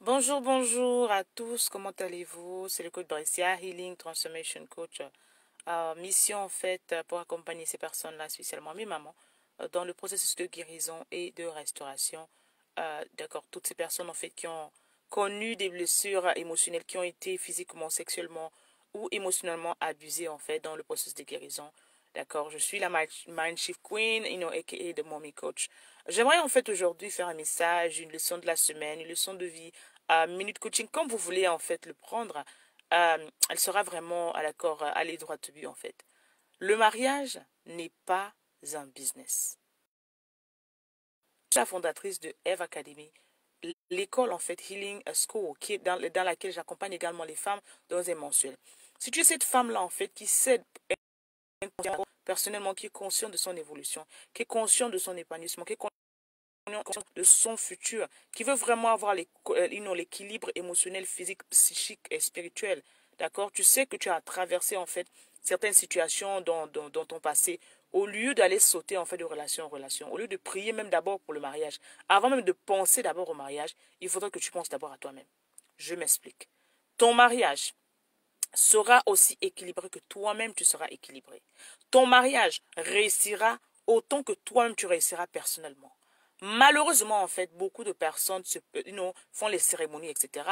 Bonjour, bonjour à tous, comment allez-vous? C'est le coach Brescia, Healing Transformation Coach. Mission en fait pour accompagner ces personnes-là, spécialement mes mamans, dans le processus de guérison et de restauration. D'accord, toutes ces personnes en fait qui ont connu des blessures émotionnelles, qui ont été physiquement, sexuellement ou émotionnellement abusées en fait dans le processus de guérison. D'accord, je suis la Mind Shift Queen, aka The Mommy Coach. J'aimerais en fait aujourd'hui faire un message, une leçon de la semaine, une leçon de vie, minute coaching, comme vous voulez en fait le prendre. Elle sera vraiment à l'accord, aller droit au but en fait. Le mariage n'est pas un business. Je suis la fondatrice de Eve Academy, l'école en fait Healing School, qui est dans laquelle j'accompagne également les femmes dans un mensuel. Si tu es cette femme-là en fait qui sait personnellement, qui est consciente de son évolution, qui est consciente de son épanouissement, qui est consciente de son futur, qui veut vraiment avoir l'équilibre émotionnel, physique, psychique et spirituel. D'accord? Tu sais que tu as traversé en fait certaines situations dans ton passé. Au lieu d'aller sauter en fait de relation en relation, au lieu de prier même d'abord pour le mariage, avant même de penser d'abord au mariage, il faudrait que tu penses d'abord à toi-même. Je m'explique. Ton mariage sera aussi équilibré que toi-même tu seras équilibré. Ton mariage réussira autant que toi-même tu réussiras personnellement. Malheureusement, en fait, beaucoup de personnes font les cérémonies, etc.,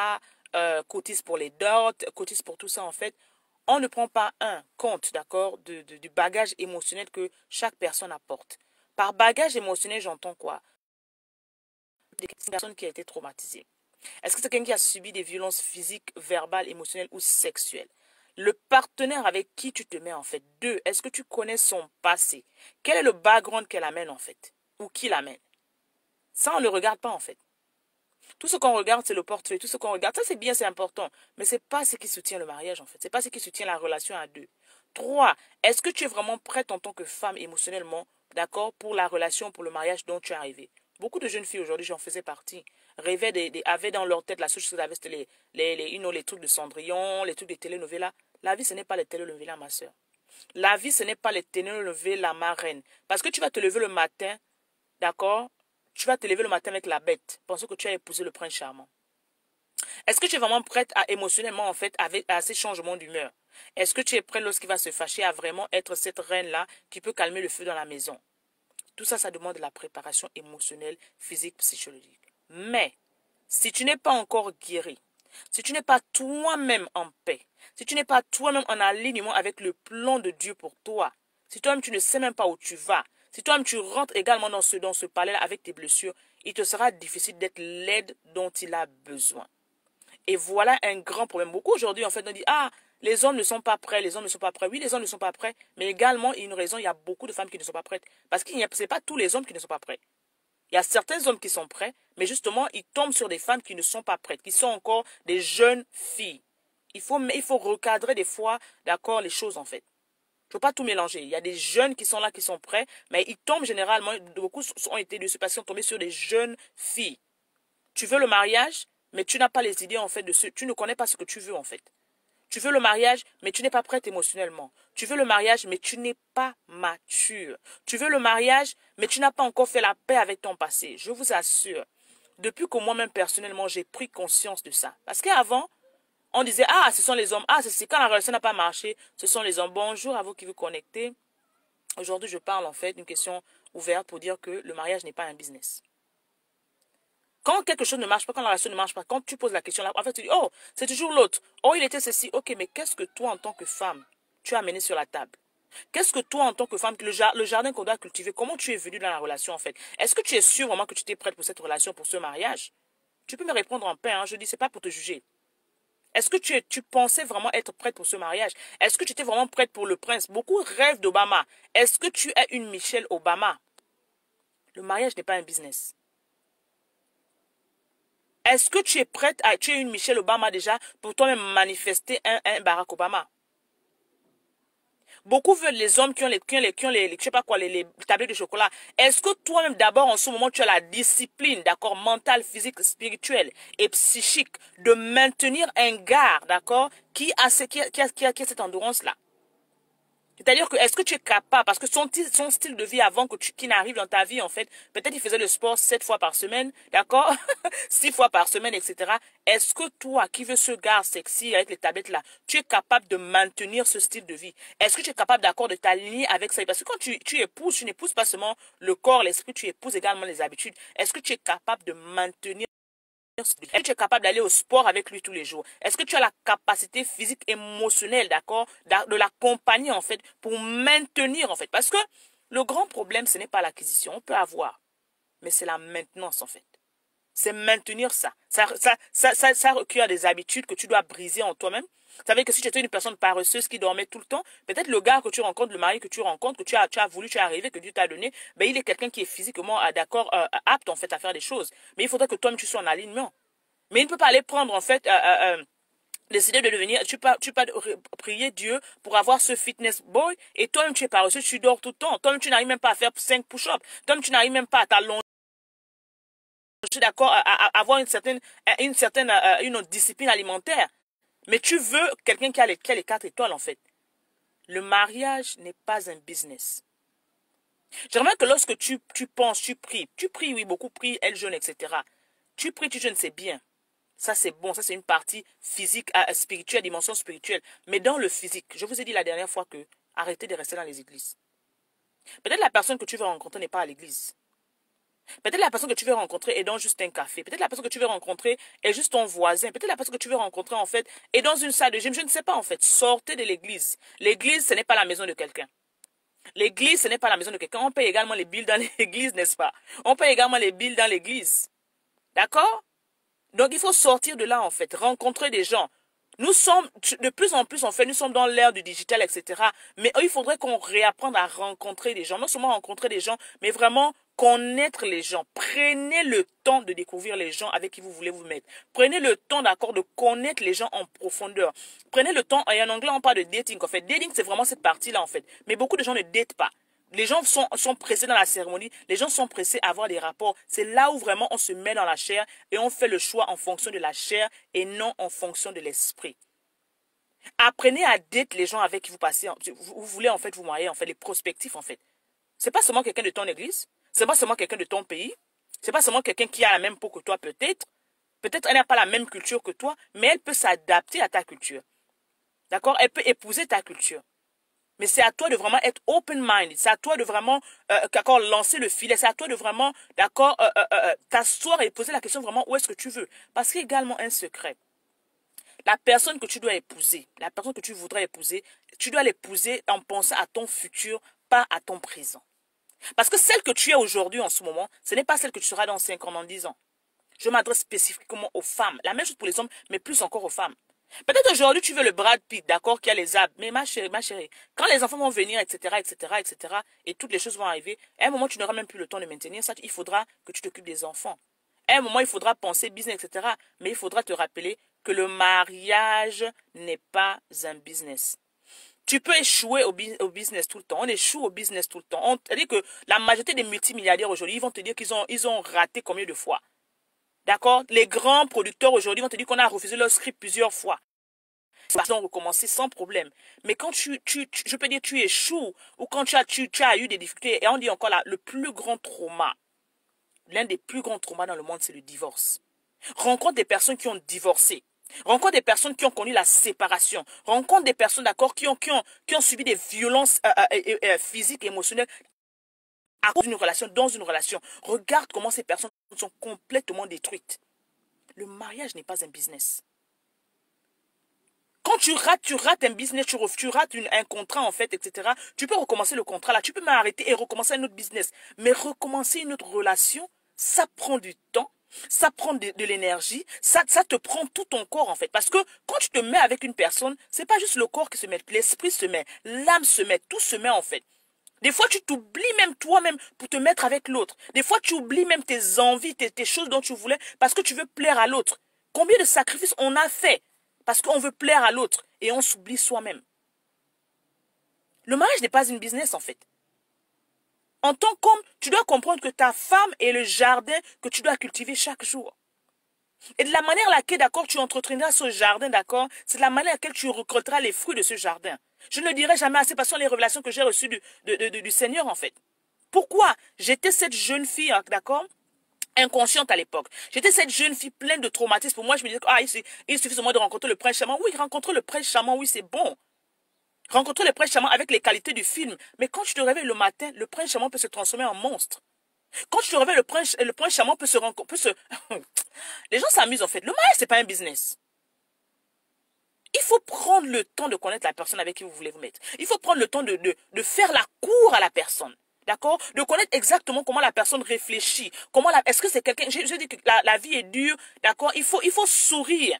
cotisent pour les dots, cotisent pour tout ça, en fait. On ne prend pas compte, d'accord, du bagage émotionnel que chaque personne apporte. Par bagage émotionnel, j'entends quoi? Des personnes qui a été traumatisée. Est-ce que c'est quelqu'un qui a subi des violences physiques, verbales, émotionnelles ou sexuelles? Le partenaire avec qui tu te mets en fait. Deux, est-ce que tu connais son passé? Quel est le background qu'elle amène en fait? Ou qu'il amène? Ça, on ne le regarde pas en fait. Tout ce qu'on regarde, c'est le portefeuille. Tout ce qu'on regarde, ça c'est bien, c'est important. Mais ce n'est pas ce qui soutient le mariage en fait. Ce n'est pas ce qui soutient la relation à deux. Trois, est-ce que tu es vraiment prête en tant que femme émotionnellement, d'accord, pour la relation, pour le mariage dont tu es arrivée? Beaucoup de jeunes filles aujourd'hui, j'en faisais partie, avaient dans leur tête la seule chose qu'ils avaient, c'était les trucs de Cendrillon, les trucs de télénovelas. La vie, ce n'est pas les télénovelas, ma soeur. La vie, ce n'est pas les télénovelas, ma reine. Parce que tu vas te lever le matin, d'accord? Tu vas te lever le matin avec la bête, pensant que tu as épousé le prince charmant. Est-ce que tu es vraiment prête à émotionnellement, en fait, à ces changements d'humeur? Est-ce que tu es prête lorsqu'il va se fâcher à vraiment être cette reine-là qui peut calmer le feu dans la maison? Tout ça, ça demande de la préparation émotionnelle, physique, psychologique. Mais, si tu n'es pas encore guéri, si tu n'es pas toi-même en paix, si tu n'es pas toi-même en alignement avec le plan de Dieu pour toi, si toi-même tu ne sais même pas où tu vas, si toi-même tu rentres également dans ce palais avec tes blessures, il te sera difficile d'être l'aide dont il a besoin. Et voilà un grand problème. Beaucoup aujourd'hui, en fait, on dit, ah, les hommes ne sont pas prêts, les hommes ne sont pas prêts. Oui, les hommes ne sont pas prêts, mais également, il y a une raison, il y a beaucoup de femmes qui ne sont pas prêtes. Parce que ce n'est pas tous les hommes qui ne sont pas prêts. Il y a certains hommes qui sont prêts, mais justement, ils tombent sur des femmes qui ne sont pas prêtes, qui sont encore des jeunes filles. Il faut recadrer des fois, d'accord, les choses, en fait. Il ne faut pas tout mélanger. Il y a des jeunes qui sont là, qui sont prêts, mais ils tombent généralement, beaucoup ont été de ce passé, sont tombés sur des jeunes filles. Tu veux le mariage, mais tu n'as pas les idées en fait tu ne connais pas ce que tu veux en fait. Tu veux le mariage, mais tu n'es pas prête émotionnellement. Tu veux le mariage, mais tu n'es pas mature. Tu veux le mariage, mais tu n'as pas encore fait la paix avec ton passé. Je vous assure, depuis que moi-même personnellement, j'ai pris conscience de ça. Parce qu'avant, on disait, ah, ce sont les hommes. Ah, c'est quand la relation n'a pas marché, ce sont les hommes. Bonjour à vous qui vous connectez. Aujourd'hui, je parle en fait d'une question ouverte pour dire que le mariage n'est pas un business. Quand quelque chose ne marche pas, quand la relation ne marche pas, quand tu poses la question là, en fait, tu dis, oh, c'est toujours l'autre. Oh, il était ceci. Ok, mais qu'est-ce que toi, en tant que femme, tu as amené sur la table? Qu'est-ce que toi, en tant que femme, le jardin qu'on doit cultiver, comment tu es venue dans la relation, en fait? Est-ce que tu es sûre vraiment que tu t'es prête pour cette relation, pour ce mariage? Tu peux me répondre en paix, hein. Je dis, c'est pas pour te juger. Est-ce que tu pensais vraiment être prête pour ce mariage? Est-ce que tu étais vraiment prête pour le prince? Beaucoup rêvent d'Obama. Est-ce que tu es une Michelle Obama? Le mariage n'est pas un business. Est-ce que tu es prête à tuer une Michelle Obama déjà pour toi-même manifester un Barack Obama? Beaucoup veulent les hommes qui ont je sais pas quoi, les tablettes de chocolat. Est-ce que toi-même d'abord en ce moment tu as la discipline, d'accord, mentale, physique, spirituelle et psychique de maintenir un gars, d'accord, qui a cette endurance-là? C'est-à-dire que est-ce que tu es capable, parce que son style de vie avant qu'il n'arrive dans ta vie, en fait, peut-être il faisait le sport 7 fois par semaine, d'accord? 6 fois par semaine, etc. Est-ce que toi, qui veux ce gars sexy avec les tablettes là, tu es capable de maintenir ce style de vie? Est-ce que tu es capable d'accord de t'aligner avec ça? Parce que quand tu épouses, tu n'épouses pas seulement le corps, l'esprit, tu épouses également les habitudes. Est-ce que tu es capable de maintenir? Est-ce que tu es capable d'aller au sport avec lui tous les jours? Est-ce que tu as la capacité physique, émotionnelle, d'accord, de l'accompagner, en fait, pour maintenir, en fait? Parce que le grand problème, ce n'est pas l'acquisition. On peut avoir, mais c'est la maintenance, en fait. C'est maintenir ça. Ça requiert des habitudes que tu dois briser en toi-même. Vous savez que si tu étais une personne paresseuse qui dormait tout le temps, peut-être le gars que tu rencontres, le mari que tu rencontres, que tu as voulu, tu es arrivé, que Dieu t'a donné, ben il est quelqu'un qui est physiquement d'accord, apte en fait à faire des choses. Mais il faudrait que toi-même tu sois en alignement. Mais il ne peut pas aller prendre en fait, décider de devenir, tu peux pas prier Dieu pour avoir ce fitness boy et toi-même tu es paresseux, tu dors tout le temps. Toi-même tu n'arrives même pas à faire 5 push-ups. Toi-même tu n'arrives même pas à t'allonger. Je suis d'accord à avoir une autre discipline alimentaire. Mais tu veux quelqu'un qui a les 4 étoiles, en fait. Le mariage n'est pas un business. J'aimerais que lorsque tu penses, tu pries, oui, beaucoup prient, elles jeûnent, etc. Tu pries, tu jeûnes, c'est bien. Ça, c'est bon. Ça, c'est une partie physique, spirituelle, dimension spirituelle. Mais dans le physique, je vous ai dit la dernière fois que arrêtez de rester dans les églises. Peut-être la personne que tu veux rencontrer n'est pas à l'église. Peut-être la personne que tu veux rencontrer est dans juste un café. Peut-être la personne que tu veux rencontrer est juste ton voisin. Peut-être la personne que tu veux rencontrer, en fait, est dans une salle de gym. Je ne sais pas, en fait. Sortez de l'église. L'église, ce n'est pas la maison de quelqu'un. L'église, ce n'est pas la maison de quelqu'un. On paye également les billes dans l'église, n'est-ce pas? On paye également les billes dans l'église. D'accord? Donc, il faut sortir de là, en fait. Rencontrer des gens. Nous sommes, de plus en plus, en fait, nous sommes dans l'ère du digital, etc. Mais il faudrait qu'on réapprenne à rencontrer des gens. Non seulement rencontrer des gens, mais vraiment connaître les gens. Prenez le temps de découvrir les gens avec qui vous voulez vous mettre. Prenez le temps, d'accord, de connaître les gens en profondeur. Prenez le temps, et en anglais, on parle de dating, en fait. Dating, c'est vraiment cette partie-là, en fait. Mais beaucoup de gens ne datent pas. Les gens sont pressés dans la cérémonie, les gens sont pressés à avoir des rapports. C'est là où vraiment on se met dans la chair et on fait le choix en fonction de la chair et non en fonction de l'esprit. Apprenez à date les gens avec qui vous passez, vous voulez en fait vous marier, en fait, les prospectifs en fait. C'est pas seulement quelqu'un de ton église, c'est pas seulement quelqu'un de ton pays, c'est pas seulement quelqu'un qui a la même peau que toi peut-être. Peut-être elle n'a pas la même culture que toi, mais elle peut s'adapter à ta culture. D'accord? Elle peut épouser ta culture. Mais c'est à toi de vraiment être open-minded. C'est à toi de vraiment d'accord, lancer le filet. C'est à toi de vraiment d'accord, t'asseoir et poser la question vraiment où est-ce que tu veux. Parce qu'il y a également un secret. La personne que tu dois épouser, la personne que tu voudrais épouser, tu dois l'épouser en pensant à ton futur, pas à ton présent. Parce que celle que tu es aujourd'hui en ce moment, ce n'est pas celle que tu seras dans 5 ans, dans 10 ans. Je m'adresse spécifiquement aux femmes. La même chose pour les hommes, mais plus encore aux femmes. Peut-être aujourd'hui tu veux le Brad Pitt, d'accord, qui a les abs. Mais ma chérie, quand les enfants vont venir, etc., etc., etc., et toutes les choses vont arriver, à un moment tu n'auras même plus le temps de maintenir ça. Il faudra que tu t'occupes des enfants. À un moment il faudra penser business, etc. Mais il faudra te rappeler que le mariage n'est pas un business. Tu peux échouer au business tout le temps. On échoue au business tout le temps. C'est-à-dire que la majorité des multimilliardaires aujourd'hui, ils vont te dire qu'ils ont raté combien de fois. D'accord? Les grands producteurs aujourd'hui vont te dire qu'on a refusé leur script plusieurs fois. Ils ont recommencé sans problème. Mais quand je peux dire tu échoues, ou quand tu as eu des difficultés, et on dit encore là, le plus grand trauma, l'un des plus grands traumas dans le monde, c'est le divorce. Rencontre des personnes qui ont divorcé. Rencontre des personnes qui ont connu la séparation. Rencontre des personnes, d'accord, qui ont subi des violences physiques et émotionnelles à cause d'une relation, dans une relation. Regarde comment ces personnes sont complètement détruites. Le mariage n'est pas un business. Quand tu rates un business, tu rates un contrat en fait, etc. Tu peux recommencer le contrat là, tu peux m'arrêter et recommencer un autre business. Mais recommencer une autre relation, ça prend du temps, ça prend de l'énergie, ça te prend tout ton corps en fait. Parce que quand tu te mets avec une personne, c'est pas juste le corps qui se met, l'esprit se met, l'âme se met, tout se met en fait. Des fois, tu t'oublies même toi-même pour te mettre avec l'autre. Des fois, tu oublies même tes envies, tes choses dont tu voulais parce que tu veux plaire à l'autre. Combien de sacrifices on a fait parce qu'on veut plaire à l'autre et on s'oublie soi-même. Le mariage n'est pas une business en fait. En tant qu'homme, tu dois comprendre que ta femme est le jardin que tu dois cultiver chaque jour. Et de la manière laquelle, d'accord, tu entretiendras ce jardin, d'accord, c'est de la manière laquelle tu récolteras les fruits de ce jardin. Je ne le dirai jamais assez parce que ce sont les révélations que j'ai reçues du Seigneur, en fait. Pourquoi? J'étais cette jeune fille, d'accord, inconsciente à l'époque. J'étais cette jeune fille pleine de traumatismes. Pour moi, je me disais, il suffit seulement de rencontrer le prince charmant. Oui, rencontrer le prince charmant, oui, c'est bon. Rencontrer le prince charmant avec les qualités du film. Mais quand tu te réveilles le matin, le prince charmant peut se transformer en monstre. Quand tu te réveilles, le prince charmant peut se rencontrer. Les gens s'amusent, en fait. Le mariage, c'est pas un business. Il faut prendre le temps de connaître la personne avec qui vous voulez vous mettre. Il faut prendre le temps de faire la cour à la personne. D'accord? De connaître exactement comment la personne réfléchit. Est-ce que c'est quelqu'un, je dis que la vie est dure, d'accord? Il faut sourire.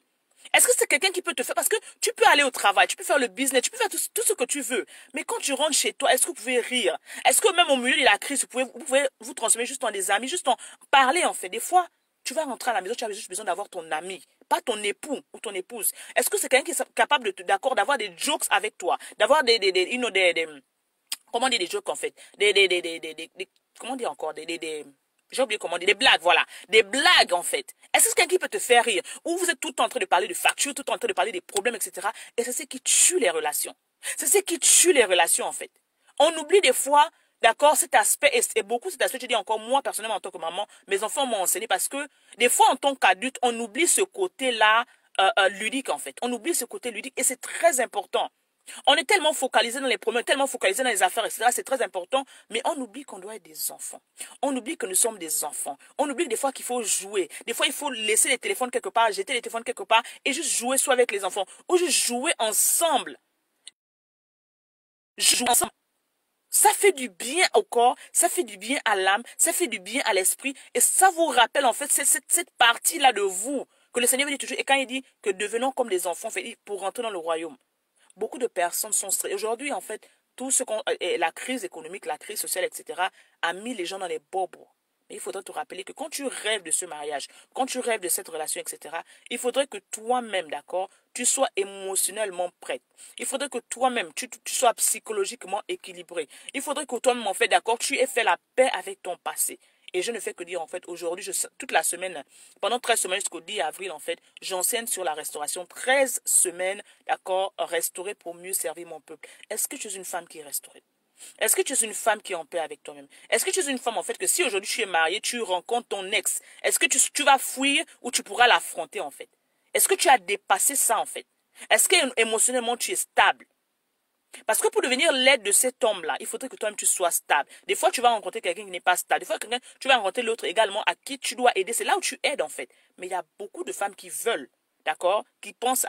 Est-ce que c'est quelqu'un qui peut te faire, parce que tu peux aller au travail, tu peux faire le business, tu peux faire tout ce que tu veux. Mais quand tu rentres chez toi, est-ce que vous pouvez rire? Est-ce que même au milieu de la crise, vous pouvez vous transformer juste en des amis, juste en parler, en fait? Des fois, tu vas rentrer à la maison, tu as juste besoin d'avoir ton ami, pas ton époux ou ton épouse. Est-ce que c'est quelqu'un qui est capable d'accord, d'avoir des jokes avec toi, d'avoir comment dire des jokes, en fait, comment dire encore, j'ai oublié comment dire, des blagues, voilà, des blagues, en fait. Est-ce que c'est quelqu'un qui peut te faire rire? Ou vous êtes tout en train de parler de factures, tout en train de parler des problèmes, etc. Et c'est ce qui tue les relations. C'est ce qui tue les relations, en fait. On oublie des fois, d'accord, cet aspect, et beaucoup cet aspect, je dis encore, moi, personnellement, en tant que maman, mes enfants m'ont enseigné parce que, des fois, en tant qu'adulte, on oublie ce côté-là, ludique, en fait. On oublie ce côté ludique, et c'est très important. On est tellement focalisé dans les problèmes, tellement focalisé dans les affaires, etc. C'est très important, mais on oublie qu'on doit être des enfants. On oublie que nous sommes des enfants. On oublie des fois qu'il faut jouer. Des fois, il faut laisser les téléphones quelque part, jeter les téléphones quelque part et juste jouer soit avec les enfants ou juste jouer ensemble. Jouer ensemble. Ça fait du bien au corps, ça fait du bien à l'âme, ça fait du bien à l'esprit et ça vous rappelle en fait cette partie-là de vous que le Seigneur dit toujours. Et quand il dit que devenons comme des enfants, pour rentrer dans le royaume. Beaucoup de personnes sont stressées. Aujourd'hui, en fait, la crise économique, la crise sociale, etc., a mis les gens dans les bobos. Mais il faudrait te rappeler que quand tu rêves de ce mariage, quand tu rêves de cette relation, etc., il faudrait que toi-même, d'accord, tu sois émotionnellement prête. Il faudrait que toi-même, tu sois psychologiquement équilibré. Il faudrait que toi-même, en fait, d'accord, tu aies fait la paix avec ton passé. Et je ne fais que dire, en fait, aujourd'hui, toute la semaine, pendant 13 semaines jusqu'au 10 avril, en fait, j'enseigne sur la restauration. 13 semaines, d'accord, restaurer pour mieux servir mon peuple. Est-ce que tu es une femme qui est restaurée? Est-ce que tu es une femme qui est en paix avec toi-même? Est-ce que tu es une femme, en fait, que si aujourd'hui tu es mariée, tu rencontres ton ex, est-ce que tu vas fuir ou tu pourras l'affronter, en fait? Est-ce que tu as dépassé ça, en fait? Est-ce qu'émotionnellement, tu es stable? Parce que pour devenir l'aide de cet homme-là, il faudrait que toi-même tu sois stable. Des fois, tu vas rencontrer quelqu'un qui n'est pas stable. Des fois, tu vas rencontrer l'autre également à qui tu dois aider. C'est là où tu aides, en fait. Mais il y a beaucoup de femmes qui veulent, d'accord, qui pensent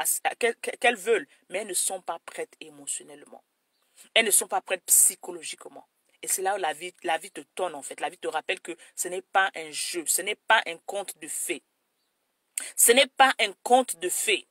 qu'elles veulent, mais elles ne sont pas prêtes émotionnellement. Elles ne sont pas prêtes psychologiquement. Et c'est là où la vie te tonne, en fait. La vie te rappelle que ce n'est pas un jeu, ce n'est pas un conte de fées. Ce n'est pas un conte de fées.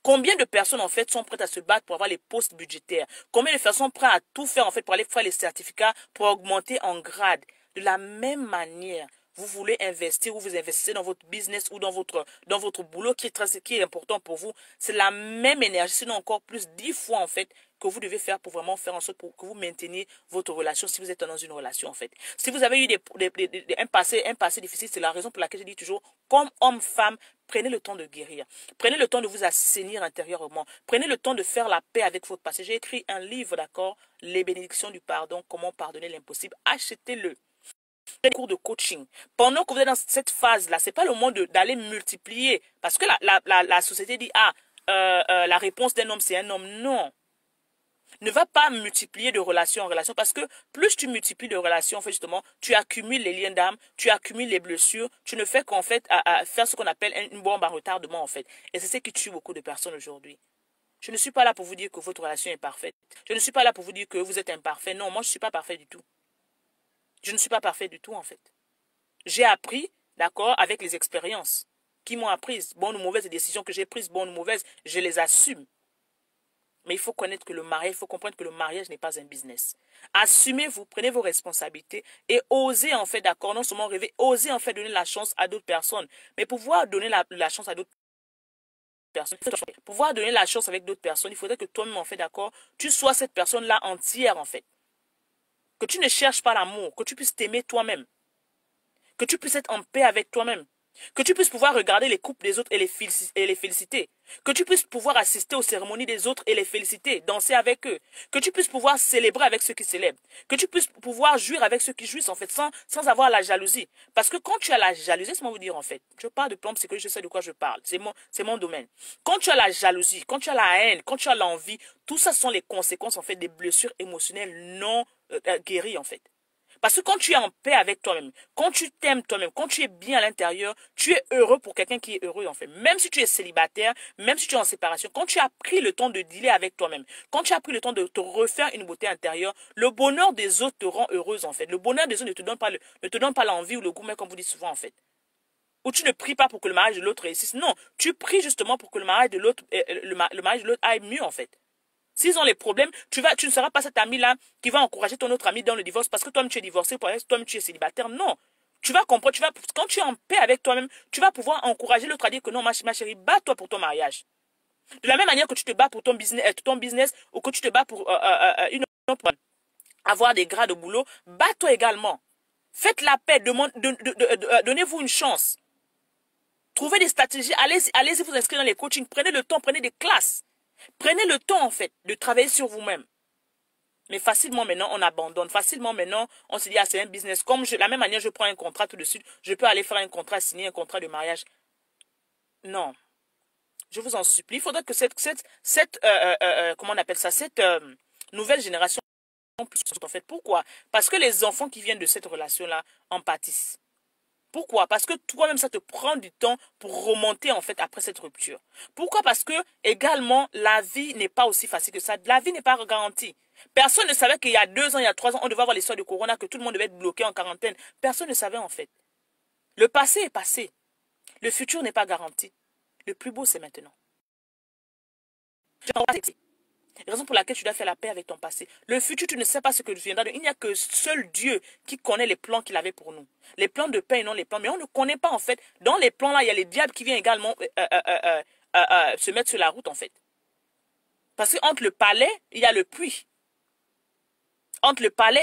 Combien de personnes, en fait, sont prêtes à se battre pour avoir les postes budgétaires? Combien de personnes sont prêtes à tout faire, en fait, pour aller faire les certificats, pour augmenter en grade? De la même manière, vous voulez investir ou vous investissez dans votre business ou dans votre boulot qui est important pour vous. C'est la même énergie, sinon encore plus 10 fois, en fait, que vous devez faire pour vraiment faire en sorte que vous mainteniez votre relation si vous êtes dans une relation, en fait. Si vous avez eu un passé difficile, c'est la raison pour laquelle je dis toujours, comme homme, femme, prenez le temps de guérir. Prenez le temps de vous assainir intérieurement. Prenez le temps de faire la paix avec votre passé. J'ai écrit un livre, d'accord, Les bénédictions du pardon, comment pardonner l'impossible. Achetez-le. Des cours de coaching. Pendant que vous êtes dans cette phase-là, c'est pas le moment d'aller multiplier. Parce que la société dit, la réponse d'un homme, c'est un homme. Non. Ne va pas multiplier de relation en relation parce que plus tu multiplies de relations, en fait, justement, tu accumules les liens d'âme, tu accumules les blessures, tu ne fais qu'en fait à faire ce qu'on appelle une bombe à retardement, en fait. Et c'est ce qui tue beaucoup de personnes aujourd'hui. Je ne suis pas là pour vous dire que votre relation est parfaite. Je ne suis pas là pour vous dire que vous êtes imparfait. Non, moi, je ne suis pas parfait du tout. Je ne suis pas parfait du tout, en fait. J'ai appris, d'accord, avec les expériences qui m'ont appris, bonnes ou mauvaises, les décisions que j'ai prises, bonnes ou mauvaises, je les assume. Mais il faut connaître que le mariage, il faut comprendre que le mariage n'est pas un business. Assumez-vous, prenez vos responsabilités et osez en fait, d'accord, non seulement rêver, osez en fait donner la chance à d'autres personnes. Mais pouvoir donner la chance à d'autres personnes, pouvoir donner la chance avec d'autres personnes, il faudrait que toi-même en fait, d'accord, tu sois cette personne-là entière en fait. Que tu ne cherches pas l'amour, que tu puisses t'aimer toi-même. Que tu puisses être en paix avec toi-même. Que tu puisses pouvoir regarder les couples des autres et les féliciter. Que tu puisses pouvoir assister aux cérémonies des autres et les féliciter, danser avec eux. Que tu puisses pouvoir célébrer avec ceux qui célèbrent. Que tu puisses pouvoir jouir avec ceux qui jouissent, en fait, sans avoir la jalousie. Parce que quand tu as la jalousie, c'est moi vous dire, en fait. Je parle de plan psychologie, je sais de quoi je parle. C'est mon domaine. Quand tu as la jalousie, quand tu as la haine, quand tu as l'envie, tout ça sont les conséquences, en fait, des blessures émotionnelles non guéries, en fait. Parce que quand tu es en paix avec toi-même, quand tu t'aimes toi-même, quand tu es bien à l'intérieur, tu es heureux pour quelqu'un qui est heureux en fait. Même si tu es célibataire, même si tu es en séparation, quand tu as pris le temps de dealer avec toi-même, quand tu as pris le temps de te refaire une beauté intérieure, le bonheur des autres te rend heureuse en fait. Le bonheur des autres ne te donne pas l'envie ou le goût, mais comme vous dites souvent en fait. Ou tu ne pries pas pour que le mariage de l'autre réussisse. Non, tu pries justement pour que le mariage de l'autre aille mieux en fait. S'ils ont les problèmes, tu ne seras pas cet ami-là qui va encourager ton autre ami dans le divorce parce que toi-même tu es divorcé, toi-même tu es célibataire. Non. Tu vas comprendre, quand tu es en paix avec toi-même, tu vas pouvoir encourager l'autre à dire que non, ma chérie, bats-toi pour ton mariage. De la même manière que tu te bats pour ton business ou que tu te bats pour avoir des grades de boulot, bats-toi également. Faites la paix, donnez-vous une chance. Trouvez des stratégies, allez-y vous inscrire dans les coachings, prenez le temps, prenez des classes. Prenez le temps, en fait, de travailler sur vous-même. Mais facilement, maintenant, on abandonne. Facilement, maintenant, on se dit, ah, c'est un business. Comme la même manière, je prends un contrat tout de suite, je peux aller faire un contrat, signer un contrat de mariage. Non. Je vous en supplie. Il faudrait que comment on appelle ça, cette nouvelle génération plus en fait. Pourquoi? Parce que les enfants qui viennent de cette relation-là en pâtissent. Pourquoi? Parce que toi-même, ça te prend du temps pour remonter, en fait, après cette rupture. Pourquoi? Parce que, également, la vie n'est pas aussi facile que ça. La vie n'est pas garantie. Personne ne savait qu'il y a 2 ans, il y a 3 ans, on devait avoir l'histoire du corona, que tout le monde devait être bloqué en quarantaine. Personne ne savait, en fait. Le passé est passé. Le futur n'est pas garanti. Le plus beau, c'est maintenant. Raison pour laquelle tu dois faire la paix avec ton passé. Le futur, tu ne sais pas ce que viendra. Il n'y a que seul Dieu qui connaît les plans qu'il avait pour nous. Les plans de paix et non les plans. Mais on ne connaît pas en fait. Dans les plans-là, il y a les diables qui viennent également se mettre sur la route en fait. Parce qu'entre le palais, il y a le puits. Entre le palais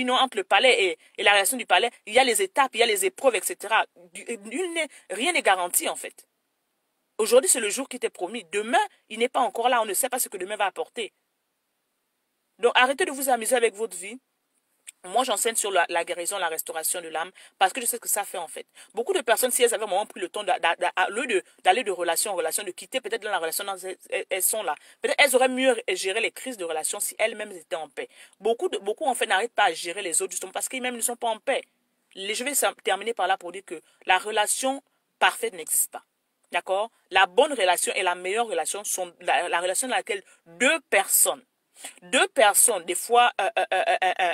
entre le palais et la relation du palais, il y a les étapes, il y a les épreuves, etc. Rien n'est garanti en fait. Aujourd'hui, c'est le jour qui t'est promis. Demain, il n'est pas encore là. On ne sait pas ce que demain va apporter. Donc, arrêtez de vous amuser avec votre vie. Moi, j'enseigne sur la guérison, la restauration de l'âme, parce que je sais ce que ça fait en fait. Beaucoup de personnes, si elles avaient vraiment pris le temps d'aller de relation en relation, de quitter peut-être dans la relation dans elles sont là. Peut-être elles auraient mieux géré les crises de relation si elles-mêmes étaient en paix. Beaucoup en fait n'arrivent pas à gérer les autres justement parce qu'ils-mêmes ne sont pas en paix. Je vais terminer par là pour dire que la relation parfaite n'existe pas. D'accord? La bonne relation et la meilleure relation sont la relation dans laquelle deux personnes, des fois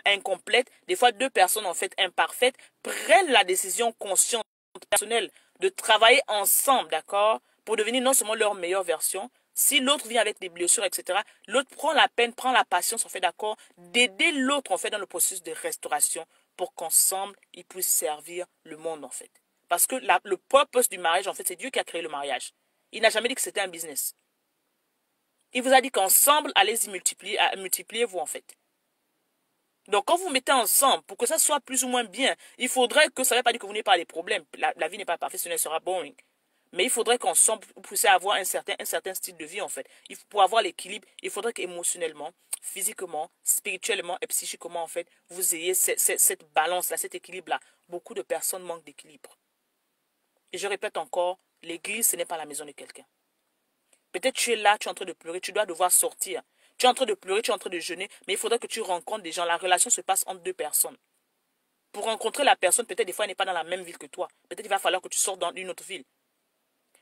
incomplètes, des fois deux personnes en fait imparfaites, prennent la décision consciente, personnelle, de travailler ensemble, d'accord, pour devenir non seulement leur meilleure version. Si l'autre vient avec des blessures, etc., l'autre prend la peine, prend la patience, en fait, d'accord, d'aider l'autre, en fait, dans le processus de restauration pour qu'ensemble, ils puissent servir le monde, en fait. Parce que le purpose du mariage, en fait, c'est Dieu qui a créé le mariage. Il n'a jamais dit que c'était un business. Il vous a dit qu'ensemble, allez-y multipliez-vous, en fait. Donc, quand vous mettez ensemble, pour que ça soit plus ou moins bien, il faudrait que, ça ne veut pas dire que vous n'ayez pas les problèmes. La vie n'est pas parfaite, sinon elle sera boring. Mais il faudrait qu'ensemble, vous puissiez avoir un certain style de vie, en fait. Pour avoir l'équilibre, il faudrait qu'émotionnellement, physiquement, spirituellement et psychiquement, en fait, vous ayez cette balance-là, cet équilibre-là. Beaucoup de personnes manquent d'équilibre. Et je répète encore, l'église, ce n'est pas la maison de quelqu'un. Peut-être tu es là, tu es en train de pleurer, tu dois devoir sortir. Tu es en train de pleurer, tu es en train de jeûner, mais il faudrait que tu rencontres des gens. La relation se passe entre deux personnes. Pour rencontrer la personne, peut-être des fois, elle n'est pas dans la même ville que toi. Peut-être qu'il va falloir que tu sortes dans une autre ville.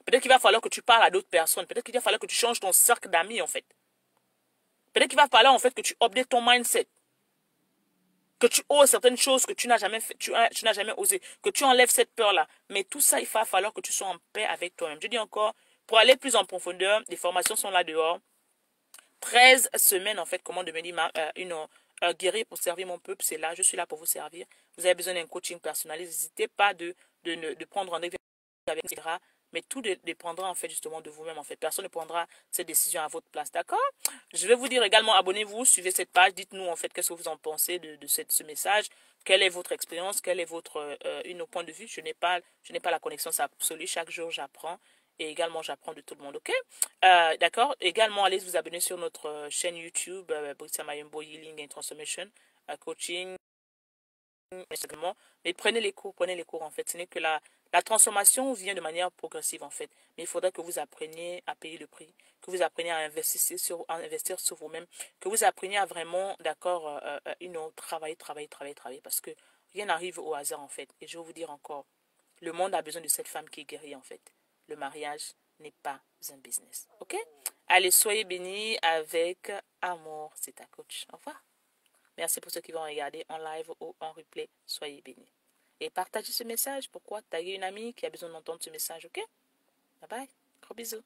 Peut-être qu'il va falloir que tu parles à d'autres personnes. Peut-être qu'il va falloir que tu changes ton cercle d'amis, en fait. Peut-être qu'il va falloir, en fait, que tu updates ton mindset. Que tu oses certaines choses que tu n'as jamais fait, tu n'as jamais osé. Que tu enlèves cette peur-là. Mais tout ça, il va falloir que tu sois en paix avec toi-même. Je dis encore, pour aller plus en profondeur, les formations sont là dehors. 13 semaines, en fait, comment devenir guérir pour servir mon peuple, c'est là, je suis là pour vous servir. Vous avez besoin d'un coaching personnalisé, n'hésitez pas de prendre rendez-vous avec, etc. Mais tout dépendra en fait justement de vous-même en fait. Personne ne prendra cette décision à votre place, d'accord? Je vais vous dire également, abonnez-vous, suivez cette page, dites-nous en fait qu'est-ce que vous en pensez de ce message, quelle est votre expérience, quel est votre point de vue. Je n'ai pas la connaissance absolue, chaque jour j'apprends. Et également, j'apprends de tout le monde, ok? D'accord? Également, allez vous abonner sur notre chaîne YouTube, Britta Mayombo Healing and Transformation, Coaching, mais prenez les cours en fait. Ce n'est que la transformation vient de manière progressive en fait. Mais il faudra que vous appreniez à payer le prix, que vous appreniez à investir sur vous-même, que vous appreniez à vraiment, d'accord, travailler, parce que rien n'arrive au hasard en fait. Et je vais vous dire encore, le monde a besoin de cette femme qui est guérie en fait. Le mariage n'est pas un business, ok? Allez, soyez bénis avec amour, c'est ta coach. Au revoir. Merci pour ceux qui vont regarder en live ou en replay. Soyez bénis. Et partagez ce message. Pourquoi taguer une amie qui a besoin d'entendre ce message, ok? Bye bye. Gros bisous.